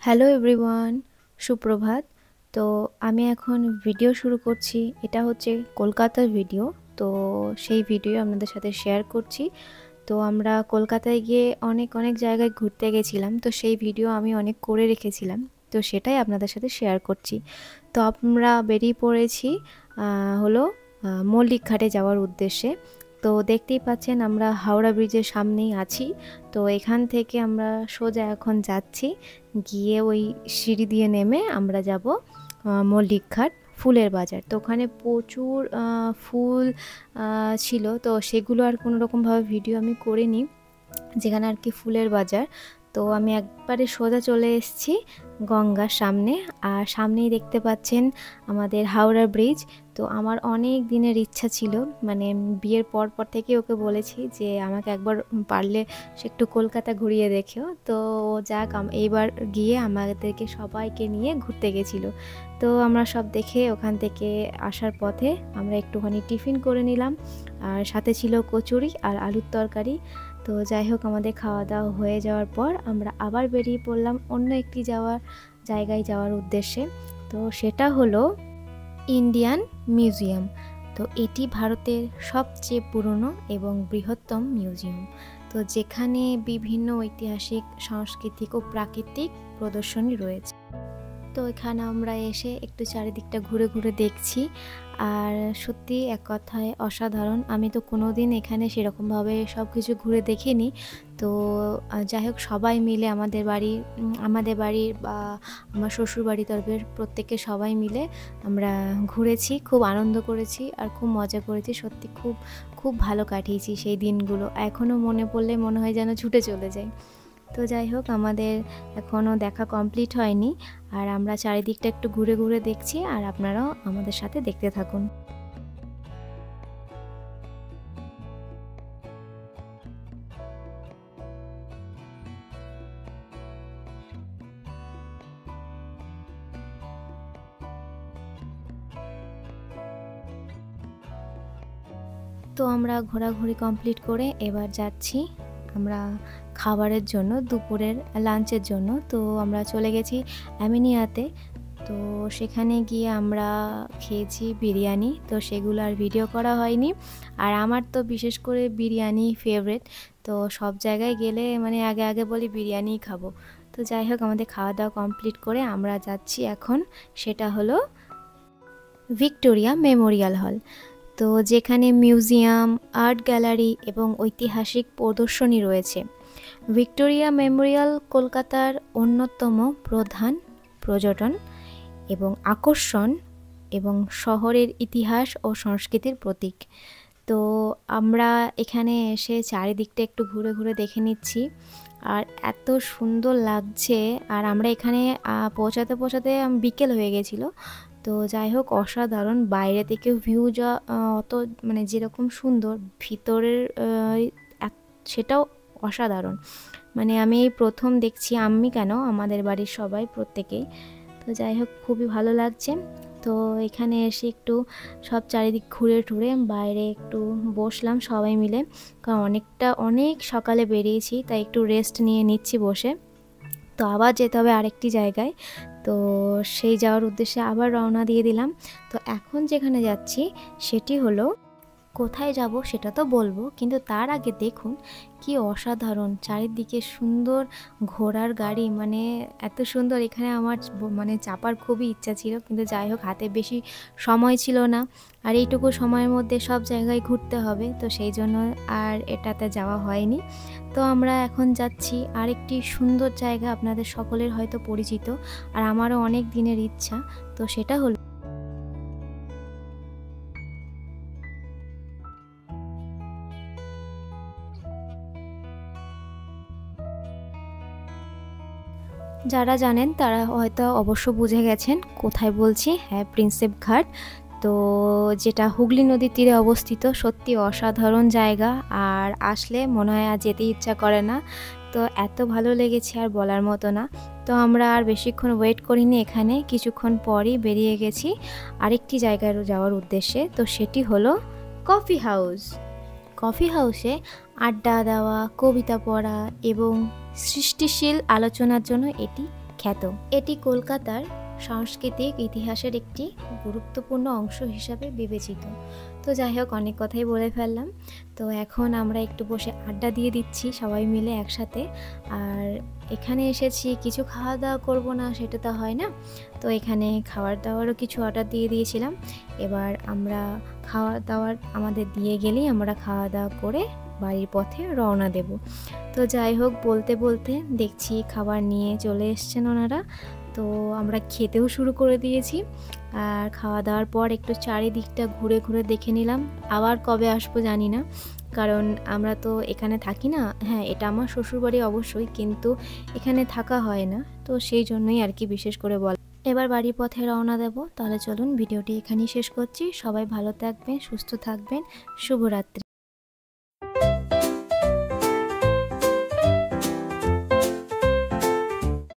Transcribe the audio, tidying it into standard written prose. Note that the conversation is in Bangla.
হ্যালো এভরিওয়ান, সুপ্রভাত। তো আমি এখন ভিডিও শুরু করছি। এটা হচ্ছে কলকাতার ভিডিও। তো সেই ভিডিও আপনাদের সাথে শেয়ার করছি। তো আমরা কলকাতায় গিয়ে অনেক অনেক জায়গায় ঘুরতে গেছিলাম। তো সেই ভিডিও আমি অনেক করে রেখেছিলাম। তো সেটাই আপনাদের সাথে শেয়ার করছি। তো আমরা বেরিয়ে পড়েছি হলো মল্লিক ঘাটে যাওয়ার উদ্দেশ্যে। তো দেখতেই পাচ্ছেন আমরা হাওড়া ব্রিজের সামনেই আছি। তো এখান থেকে আমরা সোজা এখন যাচ্ছি, গিয়ে ওই সিঁড়ি দিয়ে নেমে আমরা যাব মল্লিক ঘাট ফুলের বাজার। তো ওখানে প্রচুর ফুল ছিল। তো সেগুলো আর কোনো রকমভাবে ভিডিও আমি করিনি, যেখানে আর কি ফুলের বাজার। তো আমি একবারে সোজা চলে এসেছি গঙ্গার সামনে। আর সামনেই দেখতে পাচ্ছেন আমাদের হাওড়া ব্রিজ। তো আমার অনেক দিনের ইচ্ছা ছিল, মানে বিয়ের পর থেকে ওকে বলেছি যে আমাকে একবার পারলে সে একটু কলকাতা ঘুরিয়ে দেখেও। তো যাক, এইবার গিয়ে আমাদেরকে সবাইকে নিয়ে ঘুরতে গেছিলো। তো আমরা সব দেখে ওখান থেকে আসার পথে আমরা একটুখানি টিফিন করে নিলাম, আর সাথে ছিল কচুরি আর আলুর তরকারি। তো যাই হোক, আমাদের খাওয়া দাওয়া হয়ে যাওয়ার পর আমরা আবার বেরিয়ে পড়লাম অন্য একটি জায়গায় যাওয়ার উদ্দেশ্যে। তো সেটা হলো ইন্ডিয়ান মিউজিয়াম। তো এটি ভারতের সবচেয়ে পুরনো এবং বৃহত্তম মিউজিয়াম। তো যেখানে বিভিন্ন ঐতিহাসিক, সাংস্কৃতিক ও প্রাকৃতিক প্রদর্শনী রয়েছে। তো এখানে আমরা এসে একটু চারিদিকটা ঘুরে ঘুরে দেখছি, আর সত্যি এক কথায় অসাধারণ। আমি তো কোনোদিন এখানে সেরকমভাবে সব কিছু ঘুরে দেখিনি। তো যাই হোক, সবাই মিলে আমাদের বাড়ির বা আমার শ্বশুরবাড়ির তরফের প্রত্যেকে সবাই মিলে আমরা ঘুরেছি, খুব আনন্দ করেছি আর খুব মজা করেছি। সত্যি খুব খুব ভালো কাটিয়েছি সেই দিনগুলো। এখনও মনে পড়লে মনে হয় যেন ছুটে চলে যায়। তো যাই হোক, আমাদের এখনও দেখা কমপ্লিট হয়নি, আর আমরা চারিদিকটা একটু ঘুরে ঘুরে দেখছি, আর আপনারাও আমাদের সাথে দেখতে থাকুন। তো আমরা ঘোরাঘুরি কমপ্লিট করে এবার যাচ্ছি আমরা খাবারের জন্য, দুপুরের লাঞ্চের জন্য। তো আমরা চলে গেছি অ্যামিনিয়াতে। তো সেখানে গিয়ে আমরা খেয়েছি বিরিয়ানি। তো সেগুলো আর ভিডিও করা হয়নি। আর আমার তো বিশেষ করে বিরিয়ানি ফেভারিট। তো সব জায়গায় গেলে মানে আগে আগে বলি বিরিয়ানিই খাবো। তো যাই হোক, আমাদের খাওয়া দাওয়া কমপ্লিট করে আমরা যাচ্ছি এখন, সেটা হলো ভিক্টোরিয়া মেমোরিয়াল হল। তো যেখানে মিউজিয়াম, আর্ট গ্যালারি এবং ঐতিহাসিক প্রদর্শনী রয়েছে। ভিক্টোরিয়া মেমোরিয়াল কলকাতার অন্যতম প্রধান পর্যটন এবং আকর্ষণ এবং শহরের ইতিহাস ও সংস্কৃতির প্রতীক। তো আমরা এখানে এসে চারিদিকটা একটু ঘুরে ঘুরে দেখে নিচ্ছি, আর এত সুন্দর লাগছে। আর আমরা এখানে পৌঁছাতে পৌঁছাতে বিকেল হয়ে গেছিলো। তো যাই হোক, অসাধারণ। বাইরে থেকে ভিউ অত মানে যেরকম সুন্দর, ভিতরের সেটাও অসাধারণ। মানে আমি এই প্রথম দেখছি, আমি কেন, আমাদের বাড়ির সবাই প্রত্যেকেই। তো যাই হোক, খুবই ভালো লাগছে। তো এখানে এসে একটু সব চারিদিক ঘুরে টুরে বাইরে একটু বসলাম সবাই মিলে, কারণ অনেক সকালে বেরিয়েছি, তাই একটু রেস্ট নিয়ে নিচ্ছি বসে। তো আবার যেতে হবে আরেকটি জায়গায়। তো সেই যাওয়ার উদ্দেশ্যে আবার রওনা দিয়ে দিলাম। তো এখন যেখানে যাচ্ছি সেটি হলো, কোথায় যাব সেটা তো বলবো, কিন্তু তার আগে দেখুন কি অসাধারণ চারিদিকে সুন্দর ঘোড়ার গাড়ি। মানে এত সুন্দর, এখানে আমার মানে চাপার খুবই ইচ্ছা ছিল, কিন্তু যাই হোক, হাতে বেশি সময় ছিল না, আর এইটুকু সময়ের মধ্যে সব জায়গায় ঘুরতে হবে। তো সেই জন্য আর এটাতে যাওয়া হয়নি। তো আমরা এখন যাচ্ছি আরেকটি সুন্দর জায়গা, আপনাদের সকলের হয়তো পরিচিত, আর আমারও অনেক দিনের ইচ্ছা। তো সেটা হলো, যারা জানেন তারা হয়তো অবশ্য বুঝে গেছেন কোথায় বলছি। হ্যাঁ, প্রিন্সেপ ঘাট। তো যেটা হুগলি নদীর তীরে অবস্থিত। সত্যি অসাধারণ জায়গা, আর আসলে মনে হয় আর যেতে ইচ্ছা করে না। তো এত ভালো লেগেছে আর বলার মতো না। তো আমরা আর বেশিক্ষণ ওয়েট করিনি, এখানে কিছুক্ষণ পরই বেরিয়ে গেছি আরেকটি জায়গায় যাওয়ার উদ্দেশ্যে। তো সেটি হলো কফি হাউস। কফি হাউসে আড্ডা দেওয়া, কবিতা পড়া এবং সৃষ্টিশীল আলোচনার জন্য এটি খ্যাত। এটি কলকাতার সাংস্কৃতিক ইতিহাসের একটি গুরুত্বপূর্ণ অংশ হিসাবে বিবেচিত। তো যাই হোক, অনেক কথাই বলে ফেললাম। তো এখন আমরা একটু বসে আড্ডা দিয়ে দিচ্ছি সবাই মিলে একসাথে। আর এখানে এসেছি, কিছু খাওয়া দাওয়া করবো না সেটা তো হয় না। তো এখানে খাবার দাবারও কিছু অর্ডার দিয়ে দিয়েছিলাম। এবার আমরা খাওয়া দাওয়ার আমাদের দিয়ে গেলেই আমরা খাওয়া দাওয়া করে বাড়ির পথে রওনা দেব। তো যাই হোক, বলতে বলতে দেখছি খাবার নিয়ে চলে এসছেন ওনারা। তো আমরা খেতেও শুরু করে দিয়েছি। আর খাওয়া দাওয়ার পর একটু চারিদিকটা ঘুরে ঘুরে দেখে নিলাম। আবার কবে আসবো জানি না, কারণ আমরা তো এখানে থাকি না। হ্যাঁ, এটা আমার শ্বশুরবাড়ি অবশ্যই, কিন্তু এখানে থাকা হয় না, তো সেই জন্যই আর কি বিশেষ করে বল। এবার বাড়ির পথে রওনা দেব। তাহলে চলুন ভিডিওটি এখানেই শেষ করছি। সবাই ভালো থাকবেন, সুস্থ থাকবেন। শুভরাত্রি।